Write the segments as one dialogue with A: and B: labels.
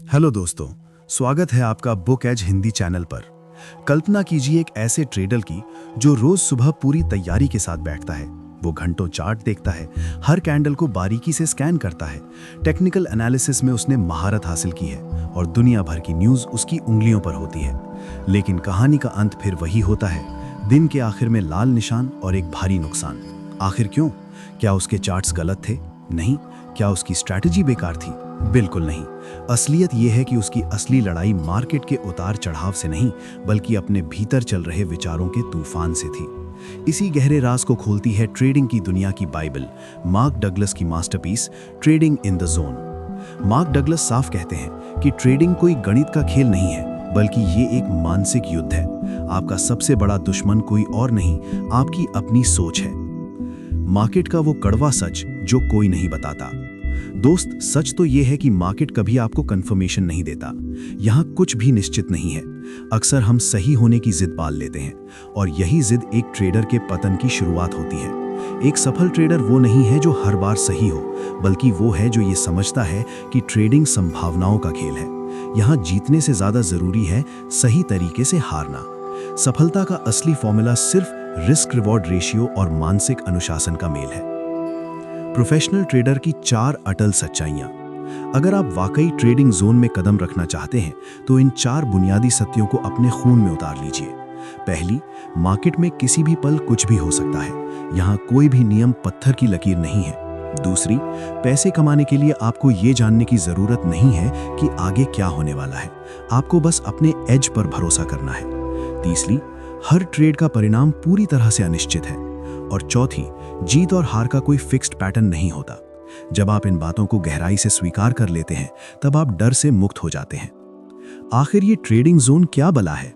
A: Hello दोस्तों, स्वागत है आपका बुक एज हिंदी चैनल पर। कल्पना कीजिए एक ऐसे ट्रेडर की जो रोज सुबह पूरी तैयारी के साथ बैठता है। वो घंटों चार्ट देखता है, हर कैंडल को बारीकी से स्कैन करता है। टेक्निकल एनालिसिस में उसने महारत हासिल की है और दुनिया भर की न्यूज़ उसकी उंगलियों पर होती है। लेकिन कहानी का अंत फिर वही होता है, दिन के आखिर में लाल निशान और एक भारी नुकसान। आखिर क्यों? क्या उसके चार्ट्स गलत थे? नहीं। क्या उसकी स्ट्रैटेजी बेकार थी? बिल्कुल नहीं। असलियत यह है कि उसकी असली लड़ाई मार्केट के उतार चढ़ाव से नहीं, बल्कि अपने भीतर चल रहे विचारों के तूफान से थी। इसी गहरे राज को खोलती है ट्रेडिंग की दुनिया की बाइबल, मार्क डगलस की masterpiece trading in the zone. Mark Douglas साफ कहते हैं कि ट्रेडिंग कोई गणित का खेल नहीं है, बल्कि ये एक मानसिक युद्ध है। आपका सबसे बड़ा दुश्मन कोई और नहीं, आपकी अपनी सोच है। मार्केट का वो कड़वा सच जो कोई नहीं बताता। दोस्त, सच तो ये है कि मार्केट कभी आपको कंफर्मेशन नहीं देता। यहाँ कुछ भी निश्चित नहीं है। अक्सर हम सही होने की जिद पाल लेते हैं और यही जिद एक ट्रेडर के पतन की शुरुआत होती है। एक सफल ट्रेडर वो नहीं है जो हर बार सही हो, बल्कि वो है जो ये समझता है कि ट्रेडिंग संभावनाओं का खेल है। यहाँ जीतने से ज्यादा जरूरी है सही तरीके से हारना। सफलता का असली फॉर्मूला सिर्फ रिस्क रिवॉर्ड रेशियो और मानसिक अनुशासन का मेल है। प्रोफेशनल ट्रेडर की 4 अटल सच्चाइयां। अगर आप वाकई ट्रेडिंग जोन में कदम रखना चाहते हैं तो इन 4 बुनियादी सत्यों को अपने खून में उतार लीजिए। पहली, मार्केट में किसी भी पल कुछ भी हो सकता है। यहाँ कोई भी नियम पत्थर की लकीर नहीं है। दूसरी, पैसे कमाने के लिए आपको ये जानने की जरूरत नहीं है कि आगे क्या होने वाला है। आपको बस अपने एज पर भरोसा करना है। तीसरी, हर ट्रेड का परिणाम पूरी तरह से अनिश्चित है। और चौथी, जीत और हार का कोई फिक्स्ड पैटर्न नहीं होता। जब आप इन बातों को गहराई से स्वीकार कर लेते हैं, तब आप डर से मुक्त हो जाते हैं। आखिर ये ट्रेडिंग जोन क्या बला है?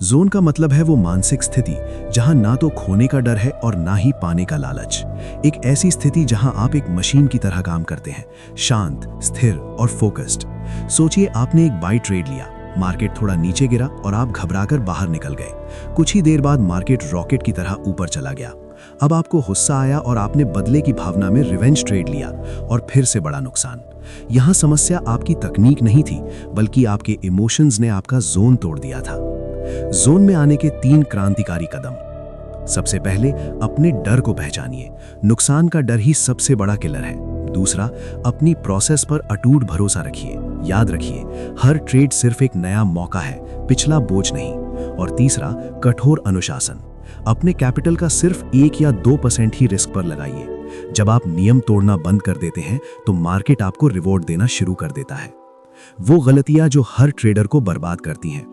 A: जोन का मतलब है वो मानसिक स्थिति जहां ना तो खोने का डर है और ना ही पाने का लालच। एक ऐसी स्थिति जहां आप एक मशीन की तरह काम करते हैं, शांत, स्थिर और फोकस्ड। सोचिए, आपने एक बाई ट्रेड लिया, मार्केट थोड़ा नीचे गिरा और आप घबराकर बाहर निकल गए। कुछ ही देर बाद मार्केट रॉकेट की तरह ऊपर चला गया। अब आपको गुस्सा आया और आपने बदले की भावना में रिवेंज ट्रेड लिया और फिर से बड़ा नुकसान। यहां समस्या आपकी तकनीक नहीं थी, बल्कि आपके इमोशंस ने आपका जोन तोड़ दिया था। जोन में आने के 3 क्रांतिकारी कदम। सबसे पहले, अपने डर को पहचानिए। नुकसान का डर ही सबसे बड़ा किलर है। दूसरा, अपनी प्रोसेस पर अटूट भरोसा रखिए। याद रखिए, हर ट्रेड सिर्फ एक नया मौका है, पिछला बोझ नहीं। और तीसरा, कठोर अनुशासन। अपने कैपिटल का सिर्फ 1 या 2% ही रिस्क पर लगाइए। जब आप नियम तोड़ना बंद कर देते हैं तो मार्केट आपको रिवॉर्ड देना शुरू कर देता है। वो गलतियां जो हर ट्रेडर को बर्बाद करती हैं।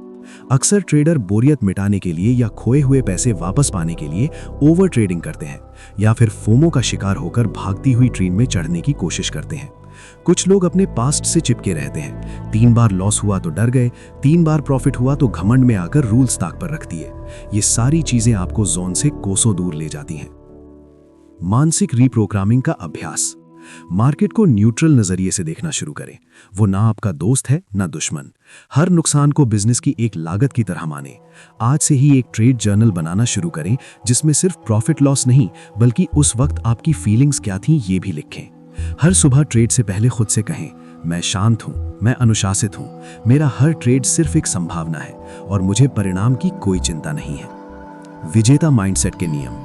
A: अक्सर ट्रेडर बोरियत मिटाने के लिए या खोए हुए पैसे वापस पाने के लिए ओवर ट्रेडिंग करते हैं या फिर फोमो का शिकार होकर भागती हुई ट्रेन में चढ़ने की कोशिश करते हैं। कुछ लोग अपने पास्ट से चिपके रहते हैं। 3 बार लॉस हुआ तो डर गए, 3 बार प्रॉफिट हुआ तो घमंड में आकर रूल्स ताक पर रख दिए। ये सारी चीजें आपको जोन से कोसों दूर ले जाती हैं। मानसिक रीप्रोग्रामिंग का अभ्यास। मार्केट को न्यूट्रल नजरिए से देखना शुरू करें। वो ना आपका दोस्त है ना दुश्मन। हर नुकसान को बिजनेस की एक लागत की तरह माने। आज से ही एक ट्रेड जर्नल बनाना शुरू करें जिसमें सिर्फ प्रॉफिट लॉस नहीं, बल्कि उस वक्त आपकी फीलिंग्स क्या थी ये भी लिखें। हर सुबह ट्रेड से पहले खुद से कहें, मैं शांत हूं, मैं अनुशासित हूं, मेरा हर ट्रेड सिर्फ एक संभावना है और मुझे परिणाम की कोई चिंता नहीं है। विजेता माइंडसेट के नियम।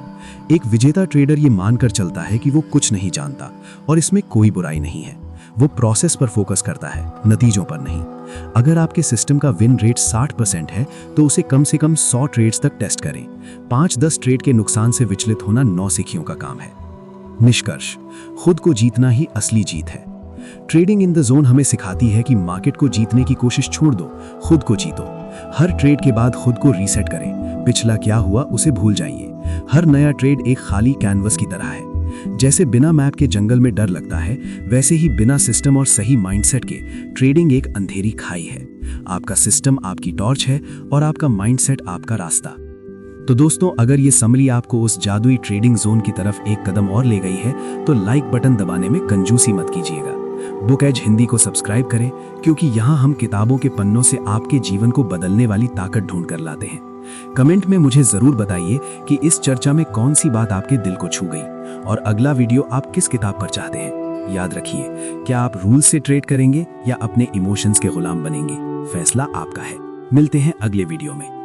A: एक विजेता ट्रेडर ये मानकर चलता है कि वो कुछ नहीं जानता और इसमें कोई बुराई नहीं है। वो प्रोसेस पर फोकस करता है, नतीजों पर नहीं। अगर आपके सिस्टम का विन रेट 60% है तो उसे कम से कम 100 ट्रेड्स तक टेस्ट करें। 5-10 ट्रेड के नुकसान से विचलित होना नौसिखियों का काम है। निष्कर्ष, खुद को जीतना ही असली जीत है। ट्रेडिंग इन द जोन हमें सिखाती है कि मार्केट को जीतने की कोशिश छोड़ दो, खुद को जीतो। हर ट्रेड के बाद खुद को रीसेट करें। पिछला क्या हुआ उसे भूल जाइए। हर नया ट्रेड एक खाली कैनवस की तरह है। जैसे बिना मैप के जंगल में डर लगता है, वैसे ही बिना सिस्टम और सही माइंडसेट के ट्रेडिंग एक अंधेरी खाई है। आपका सिस्टम आपकी टॉर्च है और आपका माइंडसेट आपका रास्ता। तो दोस्तों, अगर ये समरी आपको उस जादुई ट्रेडिंग जोन की तरफ एक कदम और ले गई है तो लाइक बटन दबाने में कंजूसी मत कीजिएगा। बुक एज हिंदी को सब्सक्राइब करें, क्योंकि यहाँ हम किताबों के पन्नों से आपके जीवन को बदलने वाली ताकत ढूंढ कर लाते हैं। कमेंट में मुझे जरूर बताइए कि इस चर्चा में कौन सी बात आपके दिल को छू गई और अगला वीडियो आप किस किताब पर चाहते हैं।
B: याद रखिए, क्या आप रूल्स से ट्रेड करेंगे या अपने इमोशंस के गुलाम बनेंगे, फैसला आपका है। मिलते हैं अगले वीडियो में।